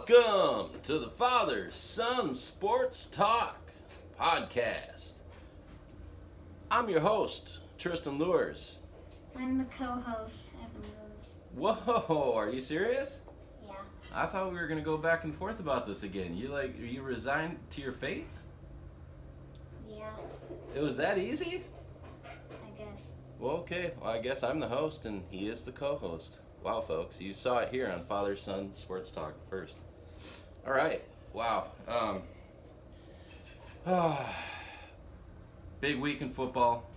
Welcome to the Father Son Sports Talk podcast. I'm your host, Tristan Lures. I'm the co-host, Evan Lewis. Whoa, are you serious? Yeah. I thought we were going to go back and forth about this again. Are you resigned to your fate? Yeah, It was that easy? I guess. Well, okay. Well, I guess I'm the host and he is the co-host. Wow, folks. You saw it here on Father Son Sports Talk first. All right. Wow. Big week in football.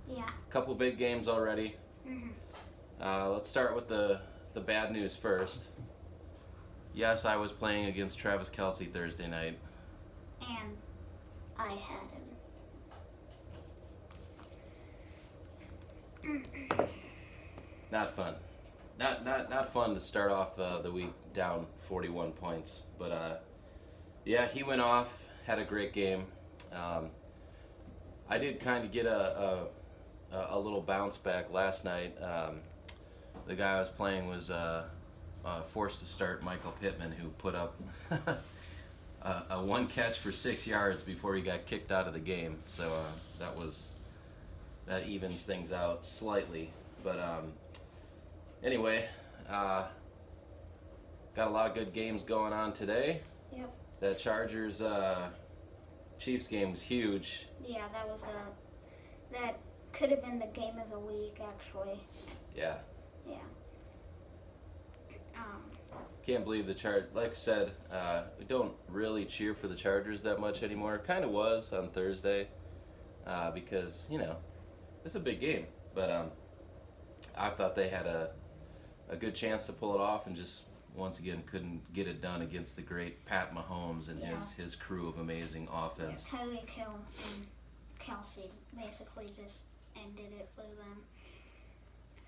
Yeah. Couple big games already. Let's start with the bad news first. Yes, I was playing against Travis Kelce Thursday night. And I had him. Not fun. Not fun to start off the week down 41 points. But yeah, he went off, had a great game. I did kind of get a little bounce back last night. The guy I was playing was forced to start Michael Pittman, who put up a one catch for 6 yards before he got kicked out of the game. So that evens things out slightly. But anyway, got a lot of good games going on today. Yep. That Chargers Chiefs game was huge. Yeah, that could have been the game of the week, actually. Yeah. Yeah. Can't believe like I said, we don't really cheer for the Chargers that much anymore. Kind of was on Thursday because, it's a big game. But I thought they had a good chance to pull it off and just once again couldn't get it done against the great Pat Mahomes and his crew of amazing offense. Yeah, Tyreek Hill and Kelsey basically just ended it for them.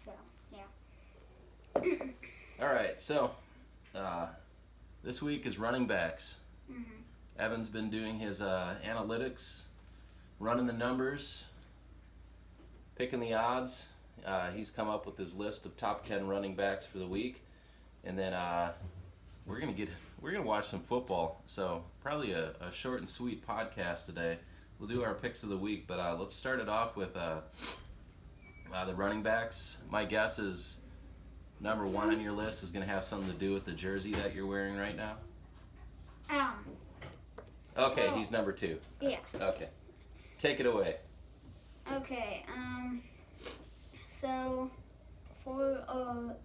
So, yeah. All right, so this week is running backs. Evan's been doing his analytics, running the numbers, picking the odds. He's come up with his list of top 10 running backs for the week, and then we're gonna watch some football. So probably a short and sweet podcast today. We'll do our picks of the week, but let's start it off with the running backs. My guess is number one on your list is gonna have something to do with the jersey that you're wearing right now. Okay, well, he's number two. Yeah. Okay, take it away. Okay, so for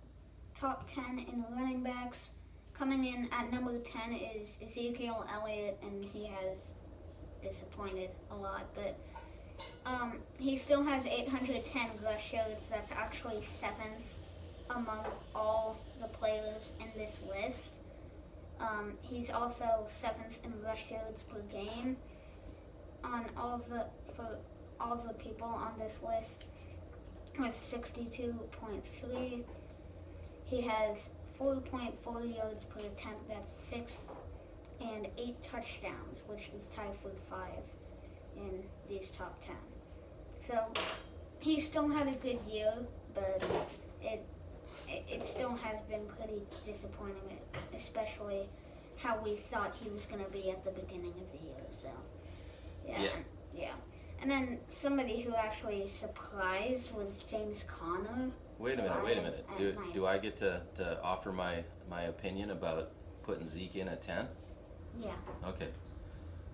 top 10 in running backs, coming in at number 10 is Ezekiel Elliott, and he has disappointed a lot, but he still has 810 rush yards. That's actually 7th among all the players in this list. He's also 7th in rush yards per game for all the people on this list with 62.3. He has 4.4 yards per attempt, that's 6th, and 8 touchdowns, which is tied for 5 in these top 10. So he still had a good year, but it still has been pretty disappointing, especially how we thought he was going to be at the beginning of the year. So yeah. And then somebody who actually surprised was James Conner. Wait a minute. Do I get to offer my opinion about putting Zeke in at 10? Yeah. Okay.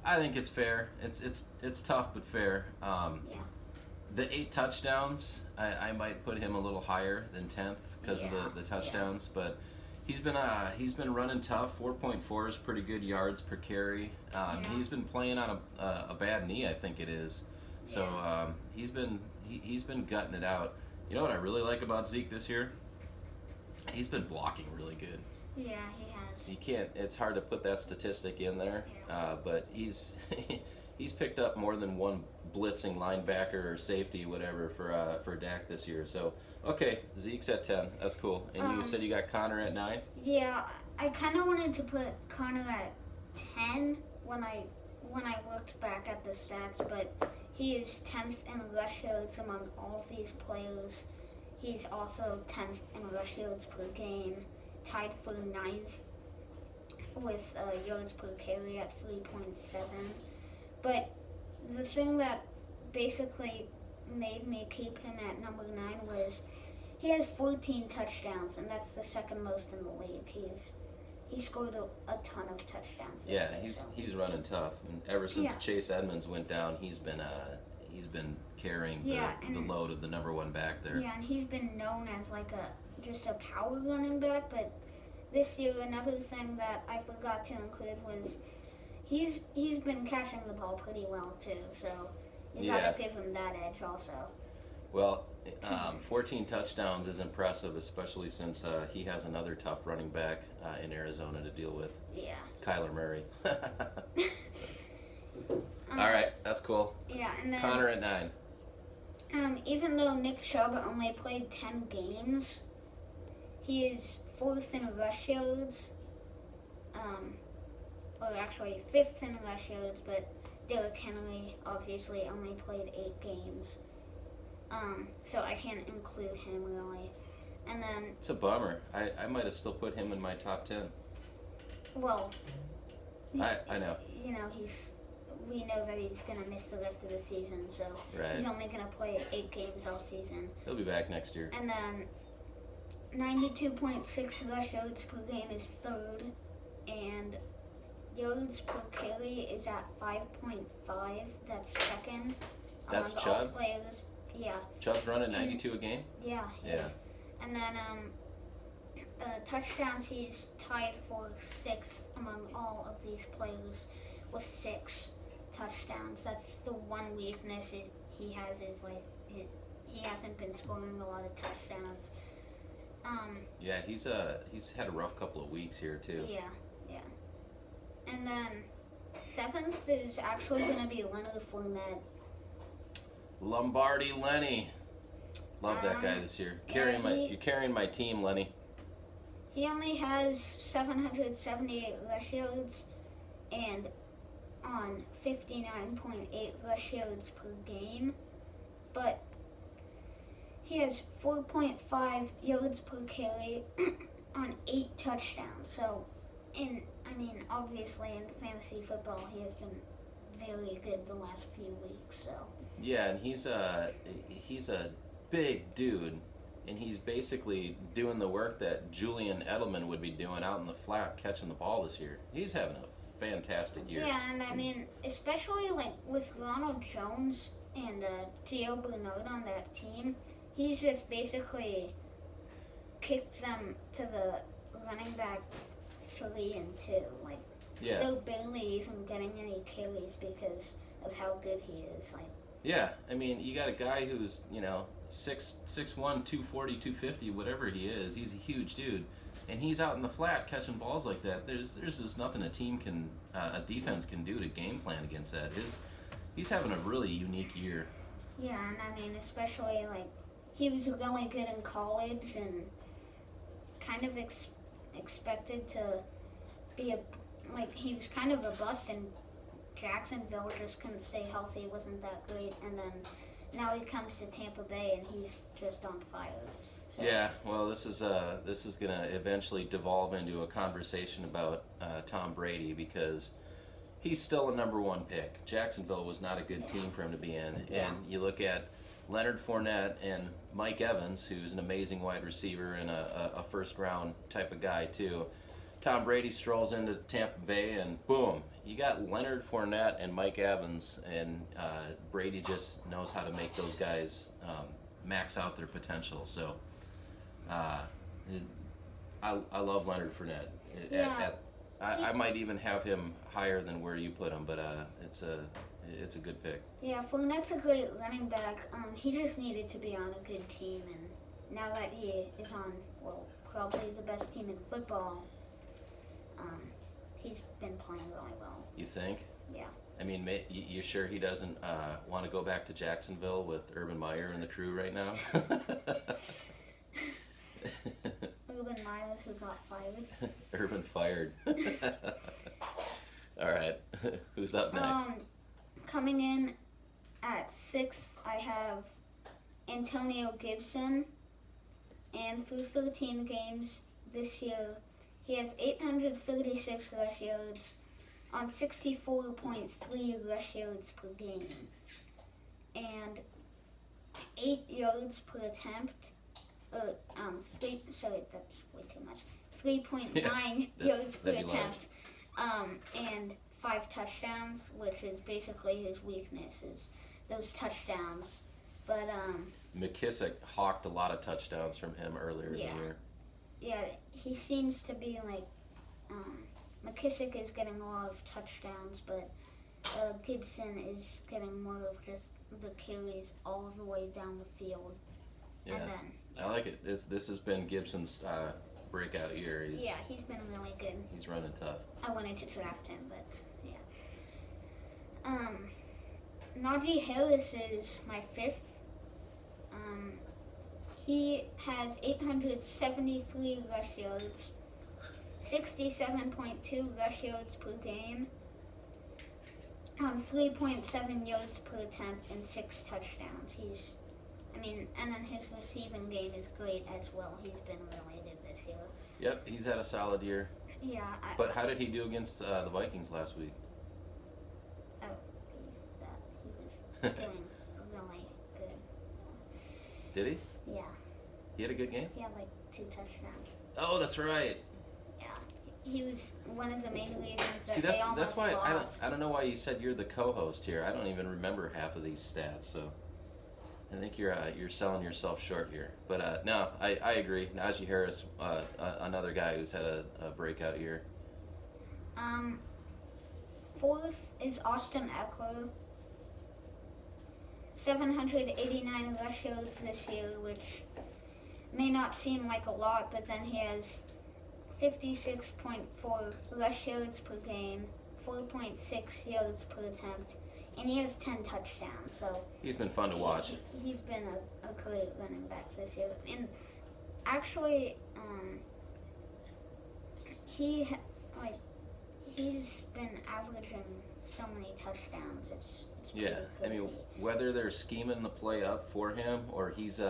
I think it's fair. It's tough but fair. The 8 touchdowns, I might put him a little higher than 10th because of the touchdowns, but he's been running tough. 4.4 is pretty good yards per carry. He's been playing on a bad knee, I think it is. So he's been gutting it out. You know what I really like about Zeke this year? He's been blocking really good. Yeah, he has. You can't. It's hard to put that statistic in there, but he's picked up more than one blitzing linebacker or safety, whatever, for Dak this year. So okay, Zeke's at 10. That's cool. And you said you got Connor at 9. Yeah, I kind of wanted to put Connor at 10 when I looked back at the stats, but he is 10th in rush yards among all of these players. He's also 10th in rush yards per game, tied for 9th with yards per carry at 3.7. But the thing that basically made me keep him at number 9 was he has 14 touchdowns, and that's the second most in the league. He scored a ton of touchdowns. Yeah, he's running tough, and ever since Chase Edmonds went down, he's been carrying the load of the number 1 back there. Yeah, and he's been known as like just a power running back, but this year another thing that I forgot to include was he's been catching the ball pretty well too, so you gotta give him that edge also. Well, 14 touchdowns is impressive, especially since he has another tough running back in Arizona to deal with. Yeah. Kyler Murray. All right, that's cool. Yeah, and then Connor at 9. Even though Nick Chubb only played 10 games, he is 4th in rush yards. Or actually 5th in rush yards, but Derrick Henry obviously only played 8 games. So I can't include him really. And then it's a bummer. I might have still put him in my top 10. Well, I know. You know, we know that he's gonna miss the rest of the season, so he's only gonna play 8 games all season. He'll be back next year. And then 92.6 rush yards per game is 3rd, and yards per carry is at 5.5. That's 2nd. That's among Chubb? all players. Yeah. Chubb's running 92 a game? Yeah. Yeah. And then touchdowns, he's tied for 6th among all of these players with 6 touchdowns. That's the one weakness he has is like he hasn't been scoring a lot of touchdowns. Yeah, he's had a rough couple of weeks here too. Yeah. And then 7th is actually going to be Leonard Fournette. Lombardi Lenny. Love that guy this year. You're carrying my team, Lenny. He only has 778 rush yards and on 59.8 rush yards per game, but he has 4.5 yards per carry on 8 touchdowns. So, obviously in fantasy football, he has been very good the last few weeks. So. Yeah, and he's a big dude, and he's basically doing the work that Julian Edelman would be doing out in the flat catching the ball this year. He's having a fantastic year. Yeah, and especially like with Ronald Jones and Gio Bernard on that team, he's just basically kicked them to the running back 3 and 2. Like, they're barely even getting any carries because of how good he is. Like. Yeah, you got a guy who's 6'1", 240, 250, whatever he is. He's a huge dude, and he's out in the flat catching balls like that. There's just nothing a defense can do to game plan against that. He's having a really unique year. Yeah, and especially like he was really good in college and kind of expected to be he was kind of a bust in Jacksonville, just couldn't stay healthy, wasn't that great, and then now he comes to Tampa Bay and he's just on fire. So. Yeah, well, this is going to eventually devolve into a conversation about Tom Brady because he's still a number 1 pick. Jacksonville was not a good team for him to be in, and you look at Leonard Fournette and Mike Evans, who's an amazing wide receiver and a first-round type of guy too. Tom Brady strolls into Tampa Bay and boom, you got Leonard Fournette and Mike Evans, and Brady just knows how to make those guys max out their potential. So I love Leonard Fournette. I might even have him higher than where you put him, but it's a good pick. Yeah, Fournette's a great running back. He just needed to be on a good team, and now that he is on, probably the best team in football, he's been playing really well. You think? Yeah. You sure he doesn't want to go back to Jacksonville with Urban Meyer and the crew right now? Urban Meyer, who got fired. Urban fired. All right. Who's up next? Coming in at 6th, I have Antonio Gibson. And through 13 games this year, He has 836 rush yards on 64.3 rush yards per game. And 8 yards per attempt. That's way too much. 3.9 yards per attempt. And 5 touchdowns, which is basically his weakness, is those touchdowns. But McKissick hawked a lot of touchdowns from him earlier in the year. Yeah, he seems to be like McKissick is getting a lot of touchdowns, but Gibson is getting more of just the carries all the way down the field. Yeah, and then, I like it. This has been Gibson's breakout year. He's been really good. He's running tough. I wanted to draft him, but yeah. Najee Harris is my 5th. He has 873 rush yards, 67.2 rush yards per game, 3.7 yards per attempt, and 6 touchdowns. And then his receiving game is great as well. He's been really good this year. Yep, he's had a solid year. Yeah. But how did he do against the Vikings last week? Oh, he was doing really good. Did he? Yeah. He had a good game? He had like 2 touchdowns. Oh, that's right. Yeah. He was one of the main reasons that See, they almost that's why lost. I don't know why you said you're the co-host here. I don't even remember half of these stats, so I think you're selling yourself short here. But no, I agree. Najee Harris, another guy who's had a breakout year. 4th is Austin Eckler. 789 rush yards this year, which may not seem like a lot, but then he has 56.4 rush yards per game, 4.6 yards per attempt, and he has 10 touchdowns. So he's been fun to watch. He's been a great running back this year, and actually, he's been averaging so many touchdowns. It's yeah, I mean, whether they're scheming the play up for him or he's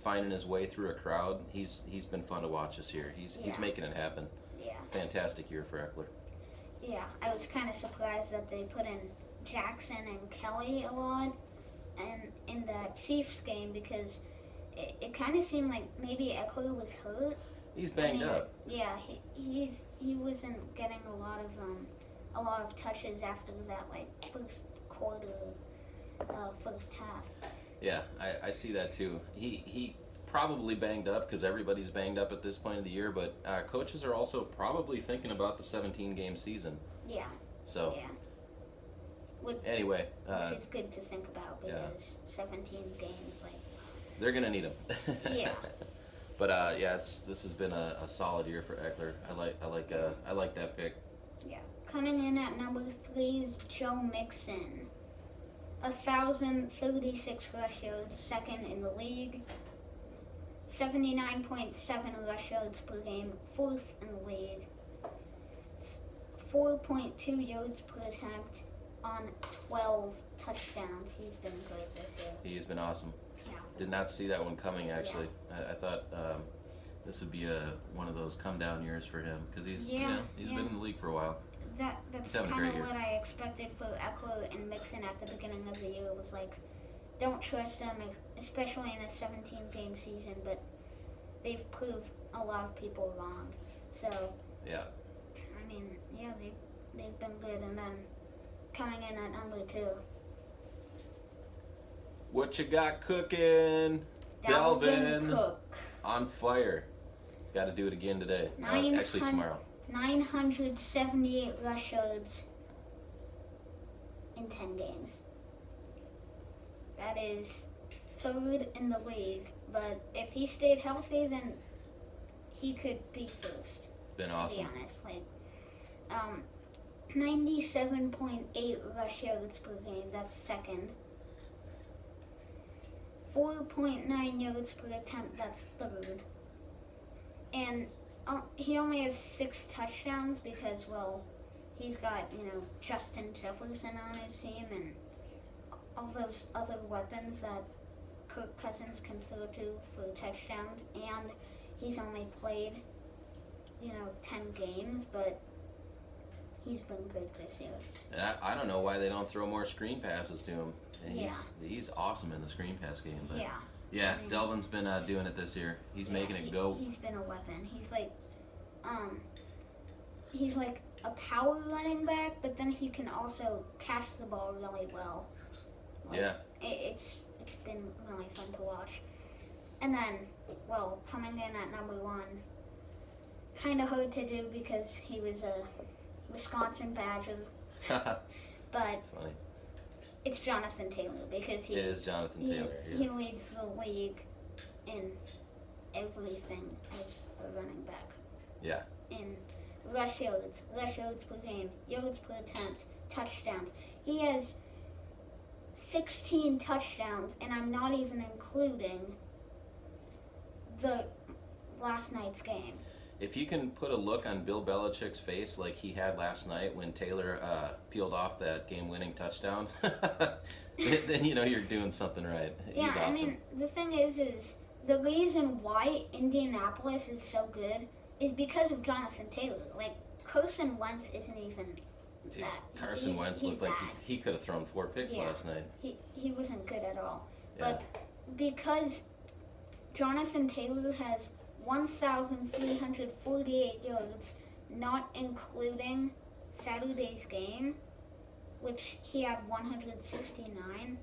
finding his way through a crowd, he's been fun to watch this year. He's making it happen. Yeah. Fantastic year for Eckler. Yeah, I was kind of surprised that they put in Jackson and Kelly a lot, and in the Chiefs game, because it kind of seemed like maybe Eckler was hurt. He's banged up. Yeah, he wasn't getting a lot of touches after that first quarter, first half. Yeah, I see that too. He probably banged up because everybody's banged up at this point of the year, but coaches are also probably thinking about the 17-game season. Yeah. So. Yeah. Anyway. Which is good to think about because 17 games, they're gonna need them. Yeah. But this has been a solid year for Eckler. I like that pick. Yeah. Coming in at number 3 is Joe Mixon. 1,036 rush yards, 2nd in the league. 79.7 rush yards per game, 4th in the league. 4.2 yards per attempt on 12 touchdowns. He's been great this year. He's been awesome. Yeah. Did not see that one coming, actually. Yeah. I thought this would be one of those come-down years for him because he's been in the league for a while. That's kind of what I expected for Eckler and Mixon at the beginning of the year. Was don't trust them, especially in a 17-game season, but they've proved a lot of people wrong. So, yeah. I mean, they've been good, and then coming in at number 2. What you got cooking? Dalvin Cook. On fire. He's got to do it again today. Actually, tomorrow. 978 rush yards in 10 games. That is 3rd in the league, but if he stayed healthy, then he could be 1st. Been awesome. To be honest, 97.8 rush yards per game. That's 2nd. 4.9 yards per attempt. That's 3rd. And he only has 6 touchdowns because, he's got, Justin Jefferson on his team and all those other weapons that Kirk Cousins can throw to for touchdowns. And he's only played 10 games, but he's been good this year. I don't know why they don't throw more screen passes to him. And Yeah. He's awesome in the screen pass game. But Yeah. yeah, I mean, Delvin's been doing it this year. He's making it go. He's been a weapon. He's like a power running back, but then he can also catch the ball really well. Yeah. It's been really fun to watch. And then, well, coming in at number 1, kind of hard to do because he was a Wisconsin Badger, but It's funny. it's Jonathan Taylor because It is Jonathan Taylor. Yeah. He leads the league in everything as a running back. Yeah. In rush yards per game, yards per attempt, touchdowns. He has 16 touchdowns, and I'm not even including the last night's game. If you can put a look on Bill Belichick's face like he had last night when Taylor peeled off that game-winning touchdown, then you're doing something right. Yeah, He's awesome. I mean, the thing is the reason why Indianapolis is so good is because of Jonathan Taylor. Like, Carson Wentz isn't even Dude, that. Carson Wentz looked like he could have thrown 4 picks last night. He wasn't good at all. Yeah. But because Jonathan Taylor has 1,348 yards, not including Saturday's game, which he had 169,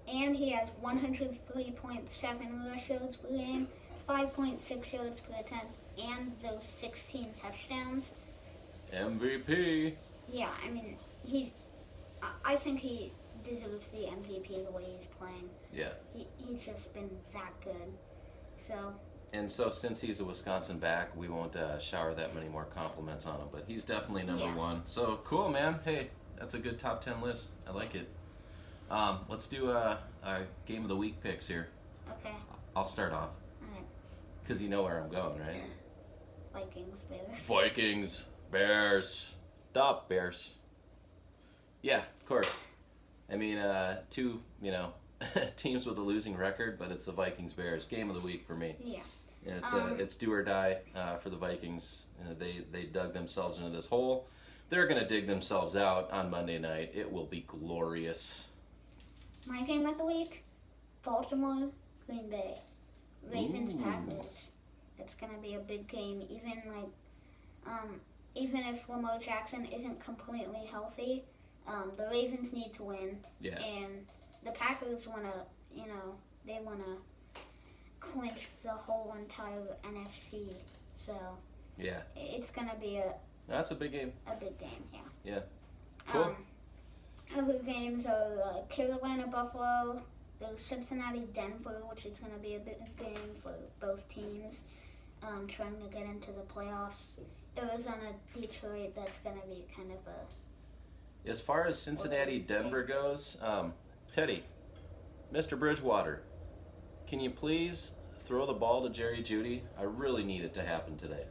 and he has 103.7 rush yards per game, 5.6 yards per attempt, and those 16 touchdowns. MVP. Yeah, I mean, I think he deserves the MVP the way he's playing. Yeah. He's just been that good. So since he's a Wisconsin back, we won't shower that many more compliments on him, but he's definitely number 1. So cool, man. Hey, that's a good top 10 list. I like it. Let's do a game of the week picks here. Okay. I'll start off. Alright. Because you know where I'm going, right? Vikings, Bears. Vikings, Bears. Stop, Bears. Yeah, of course. I mean, 2, teams with a losing record, but it's the Vikings Bears game of the week for me. Yeah. And it's do or die for the Vikings. They dug themselves into this hole. They're gonna dig themselves out on Monday night. It will be glorious. My game of the week: Baltimore, Green Bay, Ravens, Packers. It's gonna be a big game. Even if Lamar Jackson isn't completely healthy, the Ravens need to win. Yeah. And the Packers wanna clinch the whole entire NFC. So yeah, it's gonna be that's a big game. a big game. Yeah. Yeah. Cool. Other games are Carolina, Buffalo. There's Cincinnati, Denver, which is gonna be a big game for both teams. Trying to get into the playoffs. Arizona, Detroit. That's gonna be kind of a. As far as Cincinnati, Denver goes, Teddy, Mr. Bridgewater, can you please throw the ball to Jerry Jeudy? I really need it to happen today.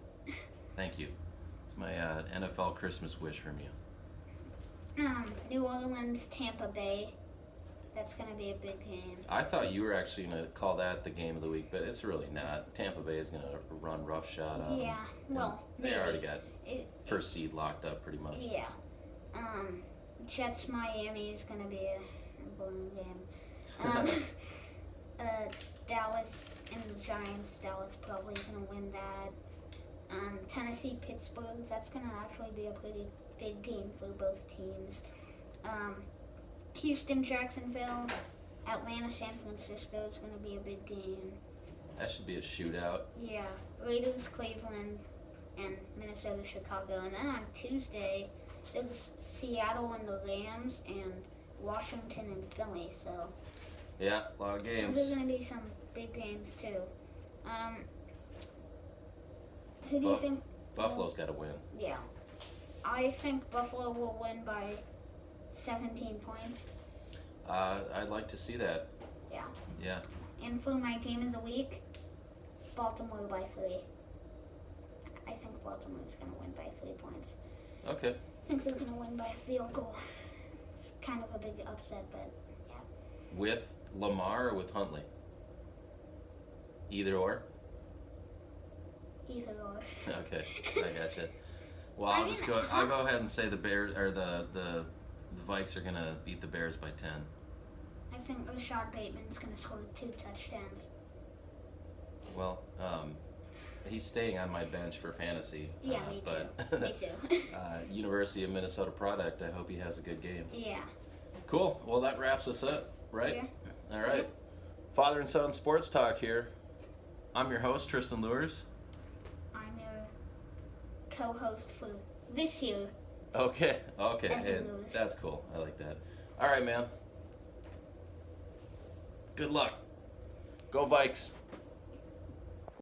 Thank you. It's my NFL Christmas wish from you. New Orleans, Tampa Bay. That's going to be a big game. I thought you were actually going to call that the game of the week, but it's really not. Tampa Bay is going to run roughshod on them. Yeah, well, They maybe. already got first seed locked up pretty much. Yeah. Jets, Miami is going to be a boring game. Dallas and the Giants. Dallas probably going to win that. Tennessee, Pittsburgh. That's going to actually be a pretty big game for both teams. Houston, Jacksonville. Atlanta, San Francisco is going to be a big game. That should be a shootout. Yeah. Raiders, Cleveland, and Minnesota, Chicago. And then on Tuesday, there's Seattle and the Rams and Washington and Philly. So Yeah, a lot of games. there's going to be some big games too. Who do you think? Buffalo's got to win. Yeah. I think Buffalo will win by 17 points. I'd like to see that. Yeah. Yeah. And for my game of the week, Baltimore by 3. I think Baltimore is going to win by 3 points. Okay. I think they're going to win by a field goal. It's kind of a big upset, but yeah. With Lamar or with Huntley? Either or? Either or. Okay, I gotcha. Well, I I'll mean, just go. I'll go ahead and say the Bears or the Vikes are gonna beat the Bears by 10. I think Rashad Bateman's going to score 2 touchdowns. Well, he's staying on my bench for fantasy. Yeah, me too. But Me too. University of Minnesota product. I hope he has a good game. Yeah. Cool. Well, that wraps us up, right? Yeah. All right. Yep. Father and Son Sports Talk here. I'm your host, Tristan Lures. I'm your co-host for this year. Okay. And And Lures. that's cool. I like that. All right, man. Good luck. Go Vikes.